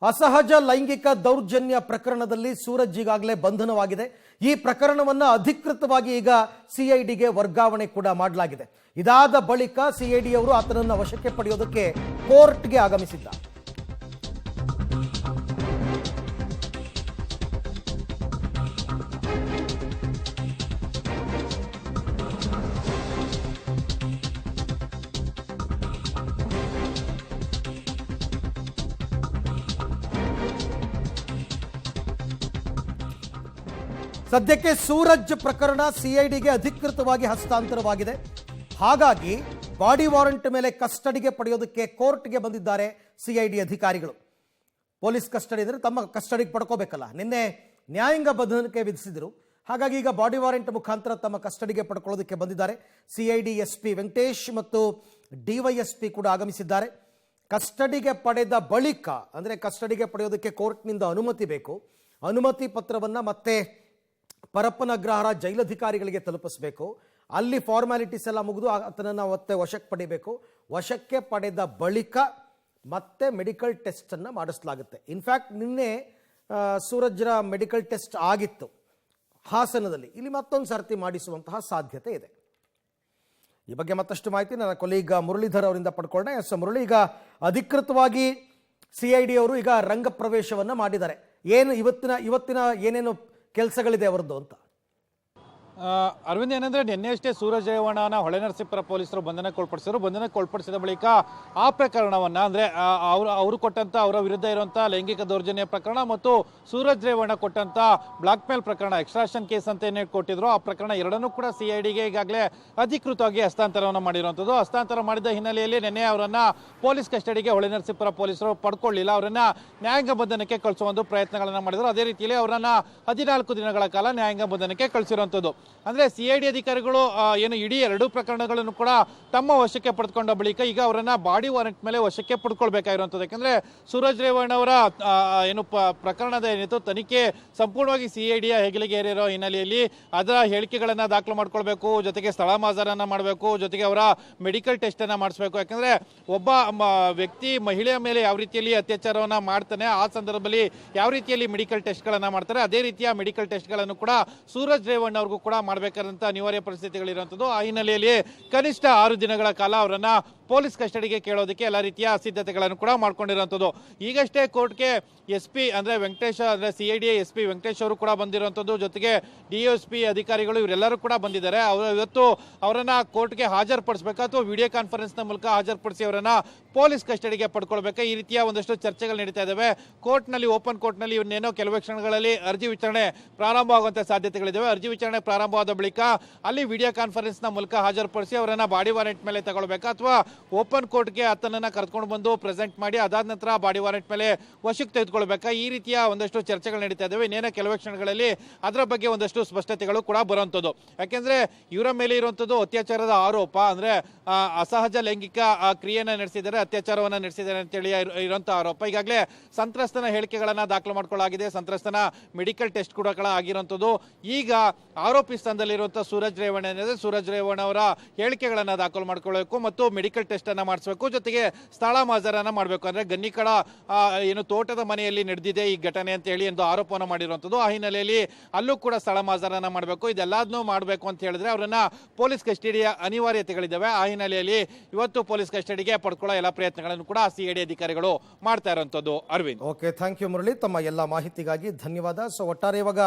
ಅಸಹಜ ಲೈಂಗಿಕ ದೌರ್ಜನ್ಯ ಪ್ರಕರಣದಲ್ಲಿ ಸೂರಜ್ ಈಗಾಗಲೇ ಬಂಧನವಾಗಿದೆ. ಈ ಪ್ರಕರಣವನ್ನು ಅಧಿಕೃತವಾಗಿ ಈಗ ಸಿಐಡಿಗೆ ವರ್ಗಾವಣೆ ಕೂಡ ಮಾಡಲಾಗಿದೆ. ಇದಾದ ಬಳಿಕ ಸಿಐಡಿ ಅವರು ಆತನನ್ನು ವಶಕ್ಕೆ ಪಡೆಯೋದಕ್ಕೆ ಕೋರ್ಟ್ಗೆ ಆಗಮಿಸಿದ್ದಾರೆ. ಸದ್ಯಕ್ಕೆ ಸೂರಜ್ ಪ್ರಕರಣ ಸಿಐಡಿಗೆ ಅಧಿಕೃತವಾಗಿ ಹಸ್ತಾಂತರವಾಗಿದೆ. ಹಾಗಾಗಿ ಬಾಡಿ ವಾರೆಂಟ್ ಮೇಲೆ ಕಸ್ಟಡಿಗೆ ಪಡೆಯೋದಕ್ಕೆ ಕೋರ್ಟ್ಗೆ ಬಂದಿದ್ದಾರೆ ಸಿಐಡಿ ಅಧಿಕಾರಿಗಳು. ಪೊಲೀಸ್ ಕಸ್ಟಡಿ ಅಂದರೆ ತಮ್ಮ ಕಸ್ಟಡಿಗೆ ಪಡ್ಕೋಬೇಕಲ್ಲ, ನಿನ್ನೆ ನ್ಯಾಯಾಂಗ ಬಂಧನಕ್ಕೆ ವಿಧಿಸಿದರು. ಹಾಗಾಗಿ ಈಗ ಬಾಡಿ ವಾರೆಂಟ್ ಮುಖಾಂತರ ತಮ್ಮ ಕಸ್ಟಡಿಗೆ ಪಡ್ಕೊಳ್ಳೋದಕ್ಕೆ ಬಂದಿದ್ದಾರೆ. ಸಿಐಡಿ ಎಸ್ಪಿ ವೆಂಕಟೇಶ್ ಮತ್ತು ಡಿವೈಎಸ್ಪಿ ಕೂಡ ಆಗಮಿಸಿದ್ದಾರೆ. ಕಸ್ಟಡಿಗೆ ಪಡೆದ ಬಳಿಕ ಅಂದರೆ ಕಸ್ಟಡಿಗೆ ಪಡೆಯೋದಕ್ಕೆ ಕೋರ್ಟ್ನಿಂದ ಅನುಮತಿ ಬೇಕು. ಅನುಮತಿ ಪತ್ರವನ್ನು ಮತ್ತೆ ಪರಪ್ಪನ ಅಗ್ರಹಾರ ಜೈಲಧಿಕಾರಿಗಳಿಗೆ ತಲುಪಿಸಬೇಕು. ಅಲ್ಲಿ ಫಾರ್ಮ್ಯಾಲಿಟೀಸ್ ಎಲ್ಲ ಮುಗಿದು ಆತನನ್ನು ಮತ್ತೆ ವಶಕ್ಕೆ ಪಡಿಬೇಕು. ವಶಕ್ಕೆ ಪಡೆದ ಬಳಿಕ ಮತ್ತೆ ಮೆಡಿಕಲ್ ಟೆಸ್ಟನ್ನು ಮಾಡಿಸಲಾಗುತ್ತೆ. ಇನ್ಫ್ಯಾಕ್ಟ್ ನಿನ್ನೆ ಸೂರಜ್ರ ಮೆಡಿಕಲ್ ಟೆಸ್ಟ್ ಆಗಿತ್ತು ಹಾಸನದಲ್ಲಿ. ಇಲ್ಲಿ ಮತ್ತೊಂದು ಸರ್ತಿ ಮಾಡಿಸುವಂತಹ ಸಾಧ್ಯತೆ ಇದೆ. ಈ ಬಗ್ಗೆ ಮತ್ತಷ್ಟು ಮಾಹಿತಿ ನನ್ನ ಕೊಲೀಗ ಮುರಳೀಧರ್ ಅವರಿಂದ ಪಡ್ಕೊಳ್ಳೋಣ. ಎಸ್ ಮುರಳಿ, ಈಗ ಅಧಿಕೃತವಾಗಿ ಸಿಐಡಿ ಅವರು ಈಗ ರಂಗ ಪ್ರವೇಶವನ್ನು ಮಾಡಿದ್ದಾರೆ. ಏನು ಇವತ್ತಿನ ಏನೇನು ಕೆಲಸಗಳಿದೆ ಅವರದ್ದು ಅಂತ? ಅರವಿಂದ್, ಏನಂದ್ರೆ ನಿನ್ನೆ ಅಷ್ಟೇ ಸೂರಜ್ ರೇವಣ್ಣನ ಹೊಳೆನರಸೀಪುರ ಪೊಲೀಸರು ಬಂಧನಕ್ಕೊಳಪಡಿಸಿದರು. ಬಂಧನಕ್ಕೊಳಪಡಿಸಿದ ಬಳಿಕ ಆ ಪ್ರಕರಣವನ್ನ ಅಂದ್ರೆ ಅವರು ಕೊಟ್ಟಂತ ಅವರ ವಿರುದ್ಧ ಇರುವಂತಹ ಲೈಂಗಿಕ ದೌರ್ಜನ್ಯ ಪ್ರಕರಣ ಮತ್ತು ಸೂರಜ್ ರೇವಣ್ಣ ಕೊಟ್ಟಂತ ಬ್ಲಾಕ್ ಮೇಲ್ ಪ್ರಕರಣ, ಎಕ್ಸ್ಟ್ರಾಕ್ಷನ್ ಕೇಸ್ ಅಂತ ಏನೇ ಕೊಟ್ಟಿದ್ರು, ಆ ಪ್ರಕರಣ ಎರಡನ್ನೂ ಕೂಡ ಸಿಐಡಿಗೆ ಈಗಾಗಲೇ ಅಧಿಕೃತವಾಗಿ ಹಸ್ತಾಂತರವನ್ನು ಮಾಡಿರುವಂಥದ್ದು. ಹಸ್ತಾಂತರ ಮಾಡಿದ ಹಿನ್ನೆಲೆಯಲ್ಲಿ ನಿನ್ನೆ ಅವರನ್ನ ಪೊಲೀಸ್ ಕಸ್ಟಡಿಗೆ ಹೊಳೆನರಸೀಪುರ ಪೊಲೀಸರು ಪಡ್ಕೊಳ್ಳಿಲ್ಲ. ಅವರನ್ನ ನ್ಯಾಯಾಂಗ ಬಂಧನಕ್ಕೆ ಕಳಿಸುವ ಒಂದು ಪ್ರಯತ್ನಗಳನ್ನ ಮಾಡಿದ್ರು. ಅದೇ ರೀತಿಯಲ್ಲಿ ಅವರನ್ನ 14 ದಿನಗಳ ಕಾಲ ನ್ಯಾಯಾಂಗ ಬಂಧನಕ್ಕೆ ಕಳಿಸಿರುವಂಥದ್ದು. ಅಂದ್ರೆ ಸಿಐಡಿ ಅಧಿಕಾರಿಗಳು ಏನು ಇಡೀ ಎರಡೂ ಪ್ರಕರಣಗಳನ್ನು ಕೂಡ ತಮ್ಮ ವಶಕ್ಕೆ ಪಡೆದುಕೊಂಡ ಬಳಿಕ ಈಗ ಅವರನ್ನ ಬಾಡಿ ವಾರೆಂಟ್ ಮೇಲೆ ವಶಕ್ಕೆ ಪಡ್ಕೊಳ್ಬೇಕಾಗಿರುವಂಥದ್ದು. ಯಾಕಂದ್ರೆ ಸೂರಜ್ ರೇವಣ್ಣ ಅವರ ಏನು ಪ್ರಕರಣದ ಏನಿತ್ತು ತನಿಖೆ ಸಂಪೂರ್ಣವಾಗಿ ಸಿಐಡಿಯ ಹೆಗಲಿಗೆ ಏರಿರೋ ಹಿನ್ನೆಲೆಯಲ್ಲಿ ಅದರ ಹೇಳಿಕೆಗಳನ್ನ ದಾಖಲು ಮಾಡ್ಕೊಳ್ಬೇಕು, ಜೊತೆಗೆ ಸ್ಥಳ ಮಾಜರನ್ನ ಮಾಡಬೇಕು, ಜೊತೆಗೆ ಅವರ ಮೆಡಿಕಲ್ ಟೆಸ್ಟ್ ಅನ್ನ ಮಾಡಿಸಬೇಕು. ಯಾಕಂದ್ರೆ ಒಬ್ಬ ವ್ಯಕ್ತಿ ಮಹಿಳೆಯ ಮೇಲೆ ಯಾವ ರೀತಿಯಲ್ಲಿ ಅತ್ಯಾಚಾರವನ್ನ ಮಾಡ್ತಾನೆ, ಆ ಸಂದರ್ಭದಲ್ಲಿ ಯಾವ ರೀತಿಯಲ್ಲಿ ಮೆಡಿಕಲ್ ಟೆಸ್ಟ್ ಗಳನ್ನ ಮಾಡ್ತಾರೆ, ಅದೇ ರೀತಿಯ ಮೆಡಿಕಲ್ ಟೆಸ್ಟ್ ಗಳನ್ನು ಕೂಡ ಸೂರಜ್ ರೇವಣ್ಣ ಅವ್ರಿಗೂ ಕೂಡ ಮಾಡಬೇಕಾದಂತ ಅನಿವಾರ್ಯ ಪರಿಸ್ಥಿತಿಗಳಿರುವಂಥದ್ದು. ಆ ಹಿನ್ನೆಲೆಯಲ್ಲಿ ಕನಿಷ್ಠ 6 ದಿನಗಳ ಕಾಲ ಅವರನ್ನ ಪೊಲೀಸ್ ಕಸ್ಟಡಿಗೆ ಕೇಳೋದಕ್ಕೆ ಎಲ್ಲ ರೀತಿಯ ಸಿದ್ಧತೆಗಳನ್ನು ಕೂಡ ಮಾಡ್ಕೊಂಡಿರುವಂಥದ್ದು. ಈಗಷ್ಟೇ ಕೋರ್ಟ್ಗೆ ಎಸ್ಪಿ ಅಂದ್ರೆ ವೆಂಕಟೇಶ್ ಅಂದ್ರೆ ಸಿಐಡಿ ಎಸ್ಪಿ ವೆಂಕಟೇಶ್ ಅವರು ಕೂಡ ಬಂದಿರುವಂಥದ್ದು. ಜೊತೆಗೆ ಡಿಎಸ್ಪಿ ಅಧಿಕಾರಿಗಳು ಇವರೆಲ್ಲರೂ ಕೂಡ ಬಂದಿದ್ದಾರೆ. ಇವತ್ತು ಅವರನ್ನ ಕೋರ್ಟ್ಗೆ ಹಾಜರುಪಡಿಸಬೇಕಾ ಅಥವಾ ವಿಡಿಯೋ ಕಾನ್ಫರೆನ್ಸ್ ನ ಮೂಲಕ ಹಾಜರುಪಡಿಸಿ ಅವರನ್ನ ಪೊಲೀಸ್ ಕಸ್ಟಡಿಗೆ ಪಡ್ಕೊಳ್ಬೇಕಾ, ಈ ರೀತಿಯ ಒಂದಷ್ಟು ಚರ್ಚೆಗಳು ನಡೀತಾ ಇದ್ದಾವೆ. ಕೋರ್ಟ್ನಲ್ಲಿ ಓಪನ್ ಕೋರ್ಟ್ನಲ್ಲಿ ಇವನ್ನೇನೋ ಕೆಲವೇ ಕ್ಷಣಗಳಲ್ಲಿ ಅರ್ಜಿ ವಿಚಾರಣೆ ಪ್ರಾರಂಭವಾಗುವಂತಹ ಸಾಧ್ಯತೆಗಳಿದ್ದಾವೆ. ಅರ್ಜಿ ವಿಚಾರಣೆ ಪ್ರಾರಂಭವಾದ ಬಳಿಕ ಅಲ್ಲಿ ವಿಡಿಯೋ ಕಾನ್ಫರೆನ್ಸ್ ನ ಮೂಲಕ ಹಾಜರುಪಡಿಸಿ ಅವರನ್ನ ಬಾಡಿ ವಾರೆಂಟ್ ಮೇಲೆ ತಗೊಳ್ಬೇಕಾ ಅಥವಾ ಓಪನ್ ಕೋರ್ಟ್ಗೆ ಆತನನ್ನ ಕರೆದುಕೊಂಡು ಬಂದು ಪ್ರೆಸೆಂಟ್ ಮಾಡಿ ಅದಾದ ನಂತರ ಬಾಡಿ ವಾರೆಂಟ್ ಮೇಲೆ ವಶಕ್ಕೆ ತೆಗೆದುಕೊಳ್ಬೇಕಾ, ಈ ರೀತಿಯ ಒಂದಷ್ಟು ಚರ್ಚೆಗಳು ನಡೀತಾ ಇದ್ದಾವೆ. ಇನ್ನೇನ ಕೆಲವೇ ಕ್ಷಣಗಳಲ್ಲಿ ಅದರ ಬಗ್ಗೆ ಒಂದಷ್ಟು ಸ್ಪಷ್ಟತೆಗಳು ಕೂಡ ಬರುವಂಥದ್ದು. ಯಾಕೆಂದ್ರೆ ಇವರ ಮೇಲೆ ಇರುವಂಥದ್ದು ಅತ್ಯಾಚಾರದ ಆರೋಪ, ಅಂದ್ರೆ ಅಸಹಜ ಲೈಂಗಿಕ ಕ್ರಿಯೆಯನ್ನು ನಡೆಸಿದ್ದಾರೆ, ಅತ್ಯಾಚಾರವನ್ನ ನಡೆಸಿದ್ದಾರೆ ಅಂತೇಳಿ ಇರುವಂತಹ ಆರೋಪ. ಈಗಾಗಲೇ ಸಂತ್ರಸ್ತನ ಹೇಳಿಕೆಗಳನ್ನ ದಾಖಲು ಮಾಡ್ಕೊಳ್ಳಾಗಿದೆ, ಸಂತ್ರಸ್ತನ ಮೆಡಿಕಲ್ ಟೆಸ್ಟ್ ಕೂಡ ಆಗಿರುವಂಥದ್ದು. ಈಗ ಆರೋಪಿ ಸ್ಥಾನದಲ್ಲಿರುವಂತಹ ಸೂರಜ್ ರೇವಣ್ಣ ಏನಿದೆ, ಸೂರಜ್ ರೇವಣ್ಣ ಅವರ ಹೇಳಿಕೆಗಳನ್ನ ದಾಖಲು ಮಾಡ್ಕೊಳ್ಬೇಕು ಮತ್ತು ಮೆಡಿಕಲ್ ಟೆಸ್ಟ್ ಅನ್ನ ಮಾಡಿಸಬೇಕು, ಜೊತೆಗೆ ಸ್ಥಳ ಮಾಜರನ್ನ ಮಾಡಬೇಕು. ಅಂದ್ರೆ ಗನ್ನಿಕಡ ಏನು ತೋಟದ ಮನೆಯಲ್ಲಿ ನಡೆದಿದೆ ಈ ಘಟನೆ ಅಂತ ಹೇಳಿ ಒಂದು ಆರೋಪವನ್ನು ಮಾಡಿರುವಂಥದ್ದು. ಆ ಹಿನ್ನೆಲೆಯಲ್ಲಿ ಅಲ್ಲೂ ಕೂಡ ಸ್ಥಳ ಮಾಜರನ್ನ ಮಾಡಬೇಕು. ಇದೆಲ್ಲದನ್ನೂ ಮಾಡಬೇಕು ಅಂತ ಹೇಳಿದ್ರೆ ಅವರನ್ನ ಪೊಲೀಸ್ ಕಸ್ಟಡಿಯ ಅನಿವಾರ್ಯತೆಗಳಿದ್ದಾವೆ. ಆ ಹಿನ್ನೆಲೆಯಲ್ಲಿ ಇವತ್ತು ಪೊಲೀಸ್ ಕಸ್ಟಡಿಗೆ ಪಡ್ಕೊಳ್ಳೋ ಎಲ್ಲ ಪ್ರಯತ್ನಗಳನ್ನು ಕೂಡ ಸಿಐಡಿ ಅಧಿಕಾರಿಗಳು ಮಾಡ್ತಾ ಇರುವಂಥದ್ದು. Arvind, okay, thank you Murali, ತಮ್ಮ ಎಲ್ಲ ಮಾಹಿತಿಗಾಗಿ ಧನ್ಯವಾದ. ಸೊ ಒಟ್ಟಾರೆ ಇವಾಗ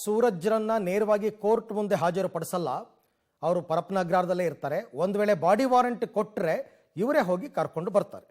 ಸೂರಜ್ರನ್ನ ನೇರವಾಗಿ ಕೋರ್ಟ್ ಮುಂದೆ ಹಾಜರುಪಡಿಸಲ್ಲ, ಅವರು ಪರಪ್ಪನ ಅಗ್ರಹಾರದಲ್ಲೇ ಇರ್ತಾರೆ. ಒಂದು ವೇಳೆ ಬಾಡಿ ವಾರೆಂಟ್ ಕೊಟ್ಟರೆ ಇವರೇ ಹೋಗಿ ಕರ್ಕೊಂಡು ಬರ್ತಾರೆ.